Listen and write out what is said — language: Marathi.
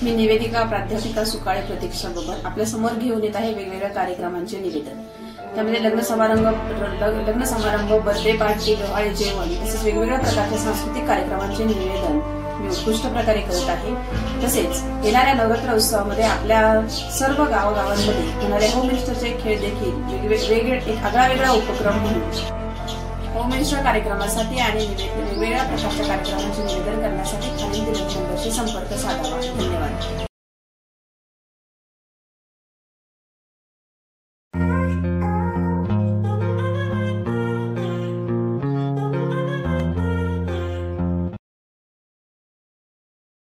मी निवेदिका प्राध्यापिका सुकाळे प्रतीक्षा बबर आपल्या समोर घेऊन येत आहे वेगवेगळ्या कार्यक्रमांचे निवेदन। त्यामध्ये लग्न समारंभ, बर्थडे पार्टी, डोहाळे जेवण तसेच वेगवेगळ्या प्रकारच्या सांस्कृतिक कार्यक्रमांचे निवेदन मी उत्कृष्ट प्रकारे करत आहे। तसेच येणाऱ्या नवरात्र उत्सवामध्ये आपल्या सर्व गावागावांमध्ये होणाऱ्या होम मिनिस्टरचे खेळ देखील वेगवेगळे एक आगळा उपक्रम म्हणून होम मिनिस्टर कार्यक्रमासाठी आणि वेगवेगळ्या प्रकारच्या कार्यक्रमांचे निवेदन करण्यासाठी खालील नंबरशी संपर्क साधावा। धन्यवाद।